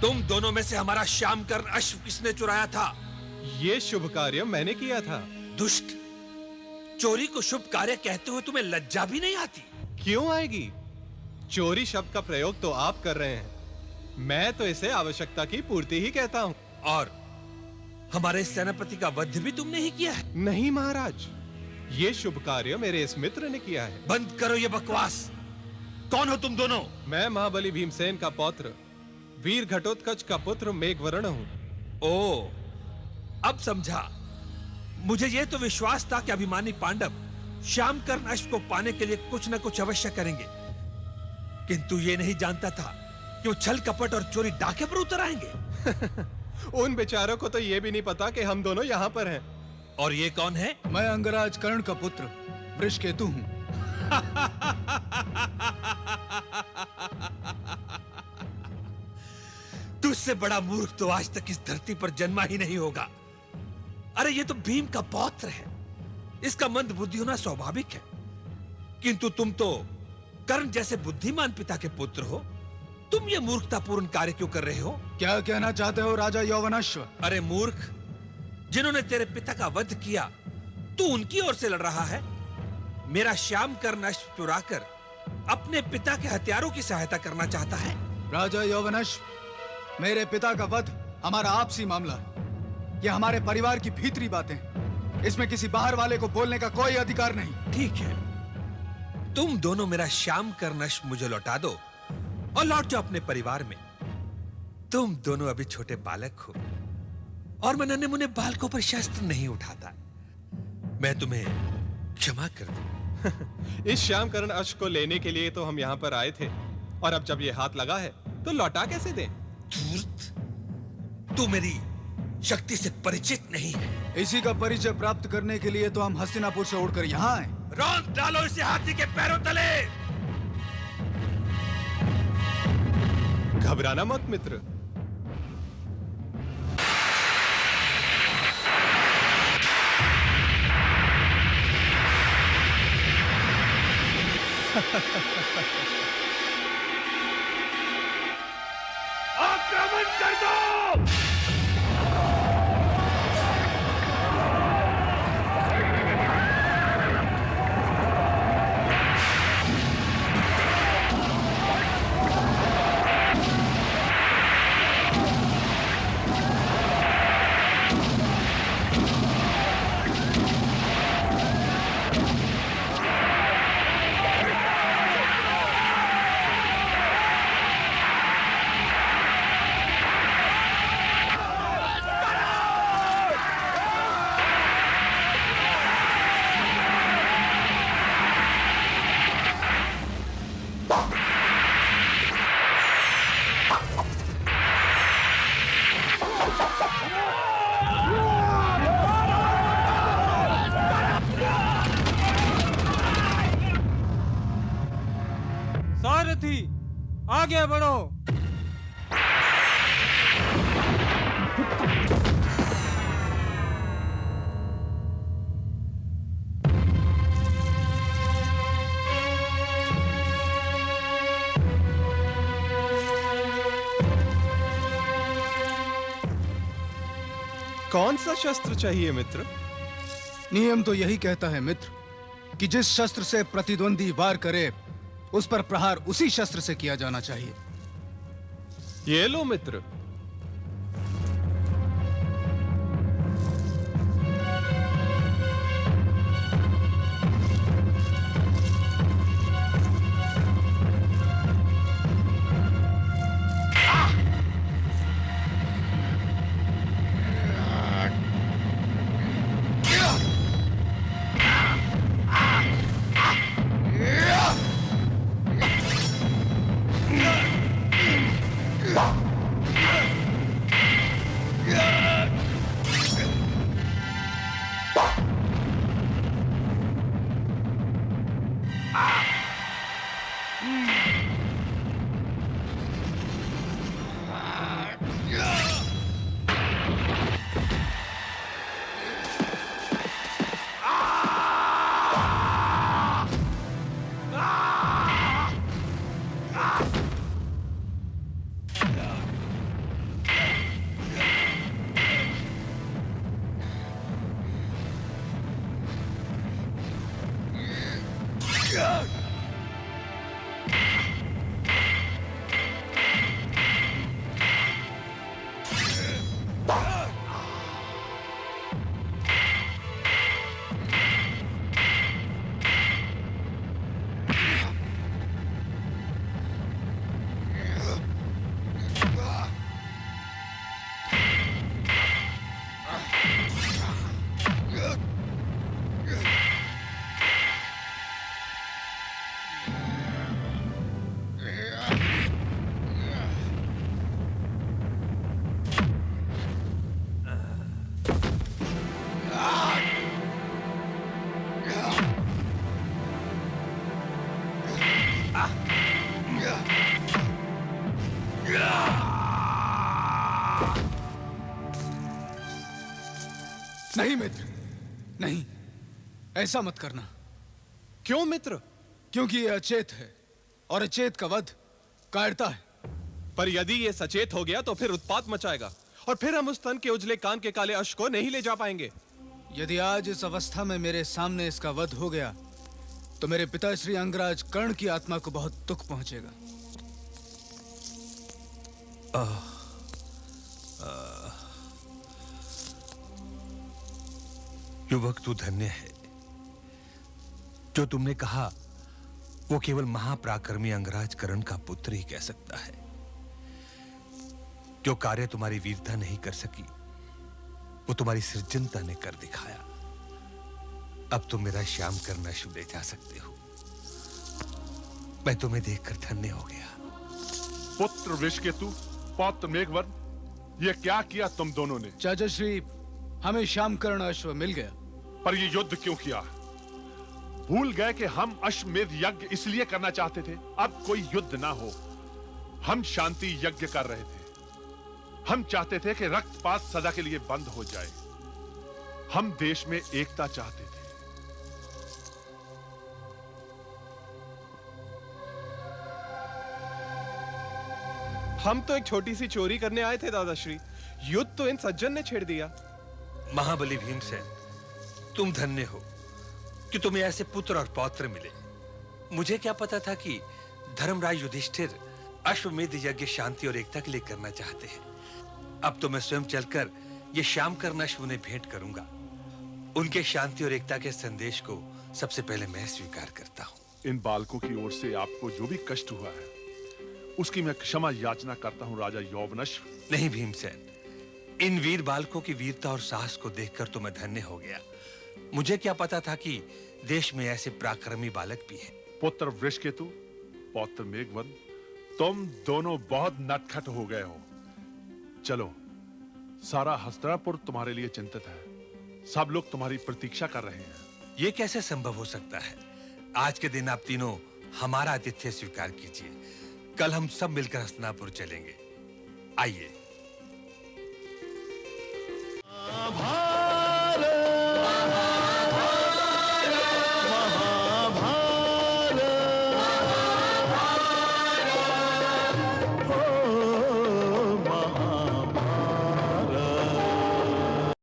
तुम दोनों में से हमारा श्यामकर्ण अश्व किसने चुराया था? ये शुभ कार्य मैंने किया था। दुष्ट, चोरी को शुभ कार्य कहते हुए तुम्हें लज्जा भी नहीं आती? क्यों आएगी? चोरी शब्द का प्रयोग तो आप कर रहे हैं, मैं तो इसे आवश्यकता की पूर्ति ही कहता हूँ। और हमारे सेनापति का वध भी तुमने ही किया है? नहीं महाराज, ये शुभ कार्य मेरे इस मित्र ने किया है। बंद करो ये बकवास। कौन हो तुम दोनों? मैं महाबली भीमसेन का पौत्र, वीर घटोत्कच का पुत्र मेघवर्ण हूँ। ओ, अब समझा। मुझे यह तो विश्वास था कि अभिमानी पांडव श्यामकर्ण अश्व को पाने के लिए कुछ न कुछ अवश्य करेंगे, किंतु ये नहीं जानता था कि वो छल कपट और चोरी डाके पर उतर आएंगे। उन बेचारों को तो ये भी नहीं पता कि हम दोनों यहाँ पर हैं। और ये कौन है? मैं अंगराज कर्ण का पुत्र वृषकेतु हूँ। तुझसे बड़ा मूर्ख तो आज तक इस धरती पर जन्मा ही नहीं होगा। अरे ये तो भीम का पौत्र है, इसका मंद बुद्धि होना स्वाभाविक है, किंतु तुम तो कर्ण जैसे बुद्धिमान पिता के पुत्र हो। तुम ये मूर्खतापूर्ण कार्य क्यों कर रहे हो? क्या कहना चाहते हो राजा यौवनाश्व? अरे मूर्ख, जिन्होंने तेरे पिता का वध किया तू उनकी ओर से लड़ रहा है। मेरा श्यामकर्ण अश्व चुराकर अपने पिता के हथियारों की सहायता करना चाहता है। राजा यौवनाश्व, मेरे पिता का वध हमारा आपसी मामला है। यह हमारे परिवार की भीतरी बातें, इसमें किसी बाहर वाले को बोलने का कोई अधिकार नहीं। ठीक है, तुम दोनों मेरा श्यामकर्ण अश्व मुझे लौटा दो और लौट जाओ अपने परिवार में। तुम दोनों अभी छोटे बालक हो और मैं नन्हे मुन्ने बालकों पर शस्त्र नहीं उठाता। मैं तुम्हें क्षमा कर दूं। इस श्यामकर्ण अश्व को लेने के लिए तो हम यहाँ पर आए थे, और अब जब ये हाथ लगा है तो लौटा कैसे दें? धूर्त, तू मेरी शक्ति से परिचित नहीं है। इसी का परिचय प्राप्त करने के लिए तो हम हस्तिनापुर से उड़कर यहाँ आए। रौंद डालो इसे हाथी के पैरों तले। घबराना मत मित्र। आक्रमण कर दो! सारथी, आगे बढ़ो। कौन सा शस्त्र चाहिए मित्र? नियम तो यही कहता है मित्र कि जिस शस्त्र से प्रतिद्वंदी वार करे उस पर प्रहार उसी शस्त्र से किया जाना चाहिए। ये लो मित्र। नहीं मित्र, नहीं, ऐसा मत करना। क्यों मित्र? क्योंकि ये अचेत है और अचेत का वध कायरता है। पर यदि ये सचेत हो गया तो फिर उत्पात मचाएगा और फिर हम उस तन के उजले कान के काले अश्क को नहीं ले जा पाएंगे। यदि आज इस अवस्था में मेरे सामने इसका वध हो गया तो मेरे पिता श्री अंगराज कर्ण की आत्मा को बहुत दुख पहुंचेगा। युवक तू धन्य है। जो तुमने कहा वो केवल महापराक्रमी अंगराज कर्ण का पुत्र ही कह सकता है। जो कार्य तुम्हारी वीरता नहीं कर सकी वो तुम्हारी सृजनता ने कर दिखाया। अब तुम मेरा श्याम करना शुभ ले जा सकते हो। मैं तुम्हें देखकर धन्य हो गया। पुत्र वृषकेतु, पौत्र मेघवर्ण, ये क्या किया तुम दोनों ने? चाचा श्री, हमें श्याम कर्ण अश्व मिल गया। पर ये युद्ध क्यों किया? भूल गए कि हम अश्वमेध यज्ञ इसलिए करना चाहते थे। अब कोई युद्ध ना हो। हम शांति यज्ञ कर रहे थे। हम चाहते थे कि रक्तपात सदा के लिए बंद हो जाए। हम देश में एकता चाहते थे। हम तो एक छोटी सी चोरी करने आए थे दादाश्री। युद्ध तो इन सज्जन ने छेड़ दिया। महाबली भीमसेन, तुम धन्य हो कि तुम्हें ऐसे पुत्र और पौत्र मिले। मुझे क्या पता था कि धर्मराज युधिष्ठिर अश्वमेध यज्ञ शांति और एकता के लिए करना चाहते हैं। अब तो मैं स्वयं चलकर ये श्याम कर्ण अश्व उन्हें भेंट करूंगा। उनके शांति और एकता के संदेश को सबसे पहले मैं स्वीकार करता हूं। इन बालकों की ओर से आपको जो भी कष्ट हुआ है उसकी मैं क्षमा याचना करता हूं राजा यौवनश्व। नहीं भीमसेन, इन वीर बालकों की वीरता और साहस को देखकर तो मैं धन्य हो गया। मुझे क्या पता था कि देश में ऐसे पराक्रमी बालक भी हैं। पुत्र वृषकेतु, पौत्र मेघवर्ण, तुम दोनों बहुत नटखट हो गए हो। चलो, सारा हस्तिनापुर तुम्हारे लिए चिंतित है। सब लोग तुम्हारी प्रतीक्षा कर रहे हैं। ये कैसे संभव हो सकता है? आज के दिन आप तीनों हमारा आतिथ्य स्वीकार कीजिए। कल हम सब मिलकर हस्तिनापुर चलेंगे। आइए।